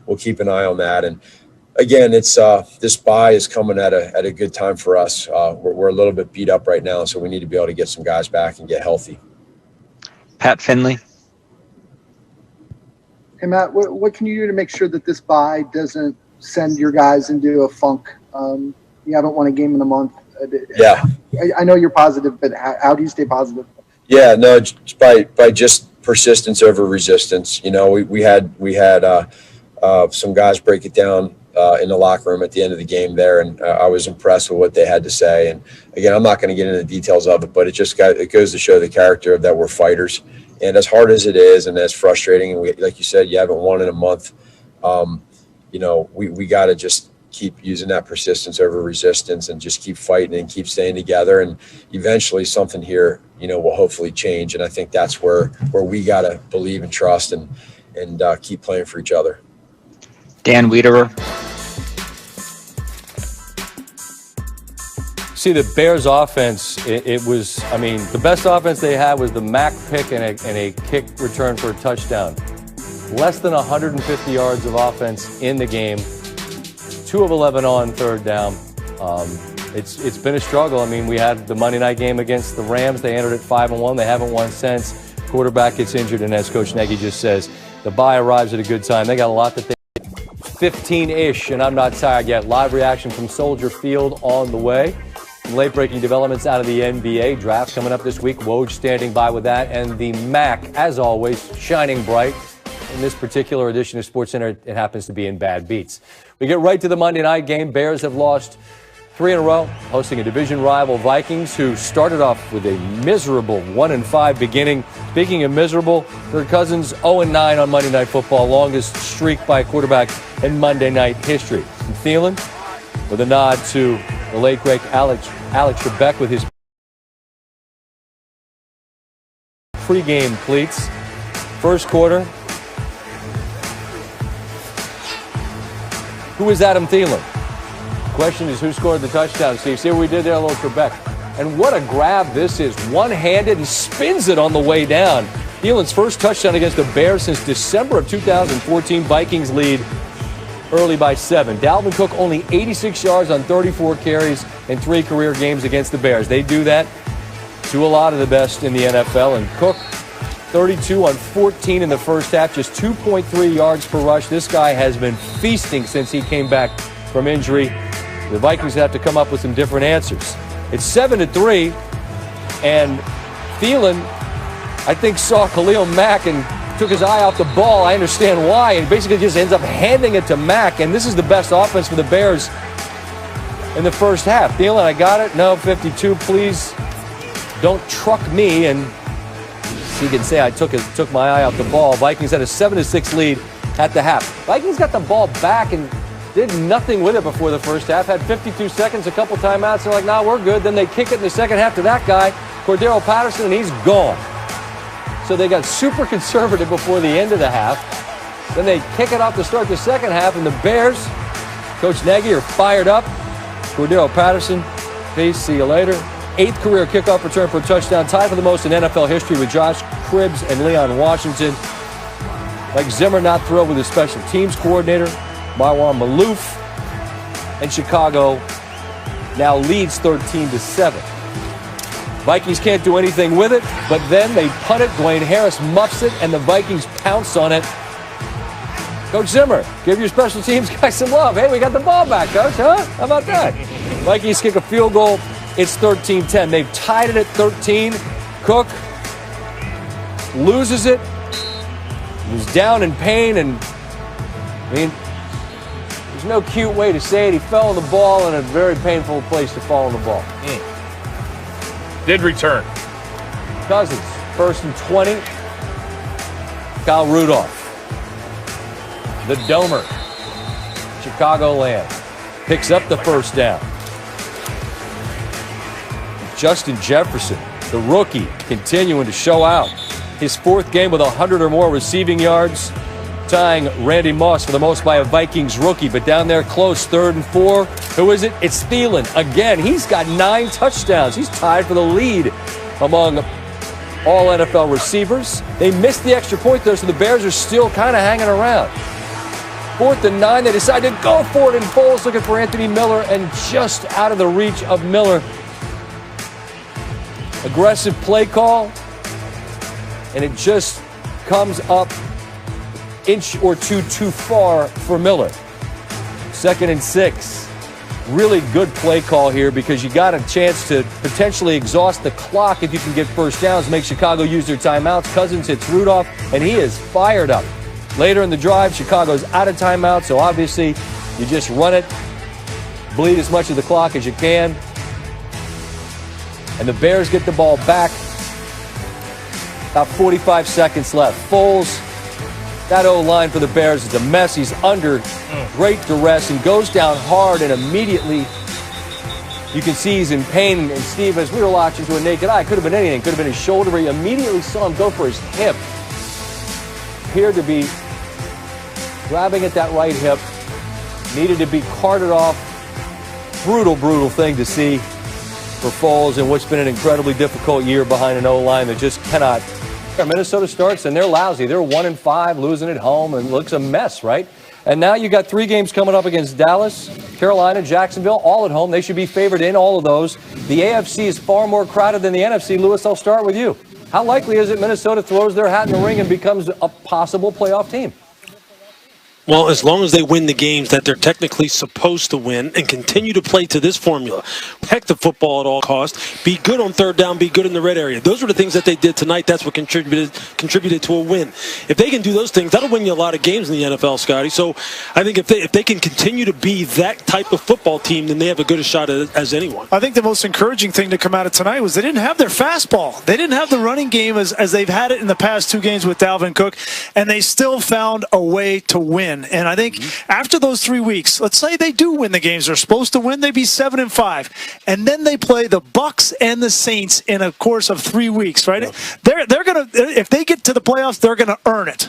we'll keep an eye on that. And again, it's this bye is coming at a good time for us. We're a little bit beat up right now, so we need to be able to get some guys back and get healthy. Pat Finley. Hey, Matt, what can you do to make sure that this bye doesn't send your guys into a funk? You haven't won a game in a month. Yeah. I know you're positive, but how do you stay positive? Yeah, no, by just persistence over resistance. You know, we had some guys break it down in the locker room at the end of the game there, and I was impressed with what they had to say. And again, I'm not going to get into the details of it, but it goes to show the character of that we're fighters. And as hard as it is, and as frustrating, and like you said, you haven't won in a month. You know, we got to just keep using that persistence over resistance and just keep fighting and keep staying together. And eventually something here, you know, will hopefully change. And I think that's where we got to believe and trust and keep playing for each other. Dan Wiederer. See, the Bears offense, it was, I mean, the best offense they had was the Mack pick and a kick return for a touchdown. Less than 150 yards of offense in the game. 2 of 11 on third down. It's been a struggle. I mean, we had the Monday night game against the Rams. They entered at 5-1. They haven't won since. Quarterback gets injured, and as Coach Nagy just says, the bye arrives at a good time. They got a lot that they 15-ish, and I'm not tired yet. Live reaction from Soldier Field on the way. Late-breaking developments out of the NBA draft coming up this week. Woj standing by with that, and the MAC, as always, shining bright. In this particular edition of SportsCenter, it happens to be in Bad Beats. We get right to the Monday night game. Bears have lost 3 in a row, hosting a division rival Vikings, who started off with a miserable 1-5 beginning. Speaking of miserable, Kirk Cousins 0-9 on Monday Night Football, longest streak by a quarterback in Monday night history. And Thielen, with a nod to the late great Alex Trebek with his pregame cleats. First quarter. Who is Adam Thielen? Question is, who scored the touchdown, Steve? See what we did there, a little Trebek. And what a grab this is. One-handed and spins it on the way down. Thielen's first touchdown against the Bears since December of 2014. Vikings lead early by 7. Dalvin Cook only 86 yards on 34 carries in 3 career games against the Bears. They do that to a lot of the best in the NFL. And Cook, 32 on 14 in the first half, just 2.3 yards per rush. This guy has been feasting since he came back from injury. The Vikings have to come up with some different answers. It's 7-3, and Thielen, I think, saw Khalil Mack and took his eye off the ball. I understand why, and basically just ends up handing it to Mack, and this is the best offense for the Bears in the first half. Thielen, I got it. No, 52, please don't truck me. And he can say I took my eye off the ball. Vikings had a 7-6 lead at the half. Vikings got the ball back and did nothing with it before the first half. Had 52 seconds, a couple timeouts. They're like, nah, we're good. Then they kick it in the second half to that guy, Cordero Patterson, and he's gone. So they got super conservative before the end of the half. Then they kick it off to start the second half, and the Bears, Coach Nagy, are fired up. Cordero Patterson, peace, see you later. 8th career kickoff return for a touchdown, tied for the most in NFL history with Josh Cribbs and Leon Washington. Like Zimmer, not thrilled with his special teams coordinator, Marwan Malouf. And Chicago now leads 13-7. Vikings can't do anything with it, but then they punt it. Dwayne Harris muffs it, and the Vikings pounce on it. Coach Zimmer, give your special teams guys some love. Hey, we got the ball back, Coach, huh? How about that? Vikings kick a field goal. It's 13-10. They've tied it at 13. Cook loses it. He's down in pain, and I mean, there's no cute way to say it. He fell on the ball in a very painful place to fall on the ball. Did return. Cousins, 1st and 20. Kyle Rudolph, the Domer, Chicagoland, picks up the first down. Justin Jefferson, the rookie, continuing to show out. His 4th game with 100 or more receiving yards, tying Randy Moss for the most by a Vikings rookie. But down there close, 3rd and 4. Who is it? It's Thielen. Again, he's got 9 touchdowns. He's tied for the lead among all NFL receivers. They missed the extra point, though, so the Bears are still kind of hanging around. 4th and 9. They decide to go for it, and Foles looking for Anthony Miller, and just out of the reach of Miller. Aggressive play call, and it just comes up inch or two too far for Miller. 2nd and 6. Really good play call here because you got a chance to potentially exhaust the clock if you can get first downs, make Chicago use their timeouts. Cousins hits Rudolph, and he is fired up. Later in the drive, Chicago's out of timeout, so obviously you just run it, bleed as much of the clock as you can, and the Bears get the ball back. About 45 seconds left. Foles, that O-line for the Bears is a mess. He's under great duress and goes down hard, and immediately you can see he's in pain. And Steve, as we were watching to a naked eye, it could have been anything. Could have been his shoulder, but he immediately saw him go for his hip. Appeared to be grabbing at that right hip. Needed to be carted off. Brutal, brutal thing to see for Foles in what's been an incredibly difficult year behind an O-line that just cannot. Minnesota starts, and they're lousy. They're 1-5, losing at home, and looks a mess, right? And now you got 3 games coming up against Dallas, Carolina, Jacksonville, all at home. They should be favored in all of those. The AFC is far more crowded than the NFC. Lewis, I'll start with you. How likely is it Minnesota throws their hat in the ring and becomes a possible playoff team? Well, as long as they win the games that they're technically supposed to win and continue to play to this formula, protect the football at all costs, be good on 3rd down, be good in the red area. Those were the things that they did tonight. That's what contributed to a win. If they can do those things, that'll win you a lot of games in the NFL, Scotty. So I think if they can continue to be that type of football team, then they have as good a shot as anyone. I think the most encouraging thing to come out of tonight was they didn't have their fastball. They didn't have the running game as they've had it in the past 2 games with Dalvin Cook, and they still found a way to win. And I think after those 3 weeks, let's say they do win the games they're supposed to win, they'd be 7-5. And then they play the Bucs and the Saints in a course of 3 weeks, right? Yeah. They're gonna, if they get to the playoffs, they're gonna earn it.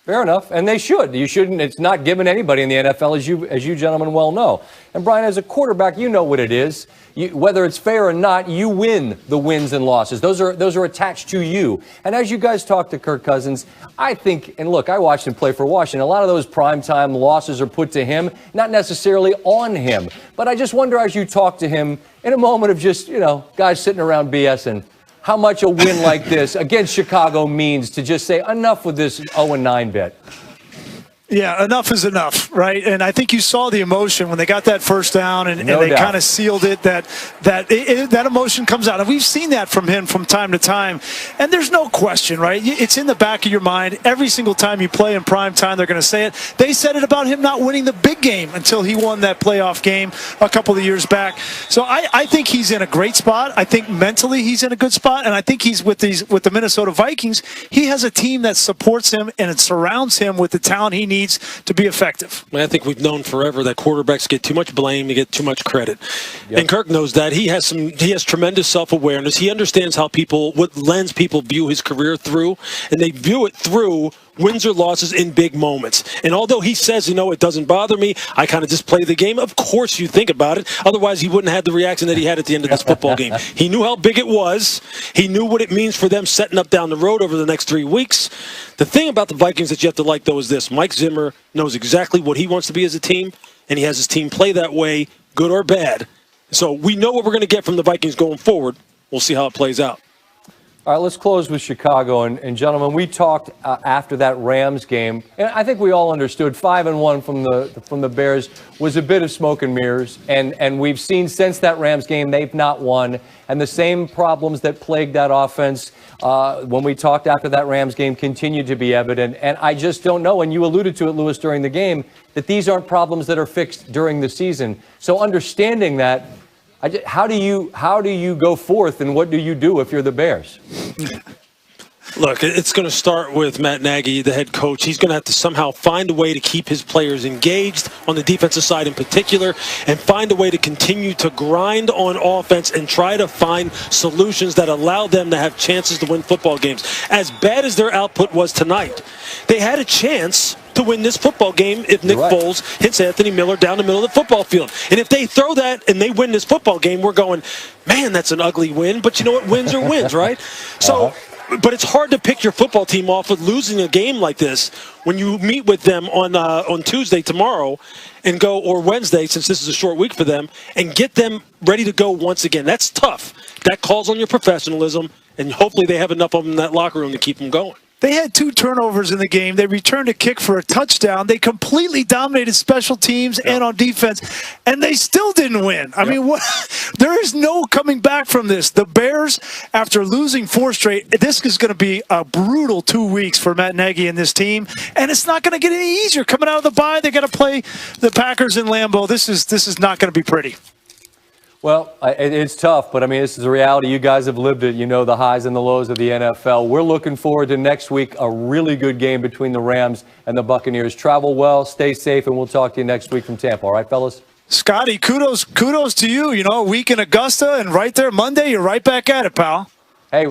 Fair enough, and they should. You shouldn't. It's not given anybody in the NFL, as you gentlemen well know. And Brian, as a quarterback, you know what it is. Whether it's fair or not, you win the wins and losses. Those are attached to you. And as you guys talk to Kirk Cousins, I think, and look, I watched him play for Washington. A lot of those primetime losses are put to him, not necessarily on him. But I just wonder, as you talk to him in a moment of just, guys sitting around BSing, how much a win like this against Chicago means to just say enough with this 0-9 bit. Yeah, enough is enough, right? And I think you saw the emotion when they got that first down and they kind of sealed it, that emotion comes out. And we've seen that from him from time to time. And there's no question, right? It's in the back of your mind. Every single time you play in prime time, they're going to say it. They said it about him not winning the big game until he won that playoff game a couple of years back. So I think he's in a great spot. I think mentally he's in a good spot. And I think he's with the Minnesota Vikings. He has a team that supports him and it surrounds him with the talent he needs to be effective. I think we've known forever that quarterbacks get too much blame, they get too much credit. Yep. And Kirk knows that. He has tremendous self-awareness. He understands what lens people view his career through, and they view it through wins or losses in big moments. And although he says, it doesn't bother me, I kind of just play the game, of course you think about it. Otherwise, he wouldn't have the reaction that he had at the end of this football game. He knew how big it was. He knew what it means for them setting up down the road over the next 3 weeks. The thing about the Vikings that you have to like, though, is this. Mike Zimmer knows exactly what he wants to be as a team, and he has his team play that way, good or bad. So we know what we're going to get from the Vikings going forward. We'll see how it plays out. All right, let's close with Chicago. And gentlemen, we talked after that Rams game, and I think we all understood 5-1 from the Bears was a bit of smoke and mirrors. And we've seen since that Rams game, they've not won. And the same problems that plagued that offense when we talked after that Rams game continue to be evident. And I just don't know, and you alluded to it, Lewis, during the game, that these aren't problems that are fixed during the season. So understanding that, how do you go forth, and what do you do if you're the Bears? Look, it's going to start with Matt Nagy, the head coach. He's going to have to somehow find a way to keep his players engaged on the defensive side in particular, and find a way to continue to grind on offense and try to find solutions that allow them to have chances to win football games. As bad as their output was tonight, they had a chance to win this football game if Nick Foles hits Anthony Miller down the middle of the football field. And if they throw that and they win this football game, we're going, man, that's an ugly win. But you know what? Wins are wins, right? So but it's hard to pick your football team off with losing a game like this when you meet with them on Tuesday tomorrow and go, or Wednesday, since this is a short week for them, and get them ready to go once again. That's tough. That calls on your professionalism, and hopefully they have enough of them in that locker room to keep them going. They had 2 turnovers in the game. They returned a kick for a touchdown. They completely dominated special teams and on defense, and they still didn't win. I mean, there is no coming back from this. The Bears, after losing 4 straight, this is going to be a brutal 2 weeks for Matt Nagy and this team, and it's not going to get any easier. Coming out of the bye, they got to play the Packers in Lambeau. This is not going to be pretty. Well, it's tough, but I mean, this is a reality. You guys have lived it. You know the highs and the lows of the NFL. We're looking forward to next week, a really good game between the Rams and the Buccaneers. Travel well, stay safe, and we'll talk to you next week from Tampa. All right, fellas? Scotty, kudos to you. You know, a week in Augusta, and right there Monday, you're right back at it, pal. Hey.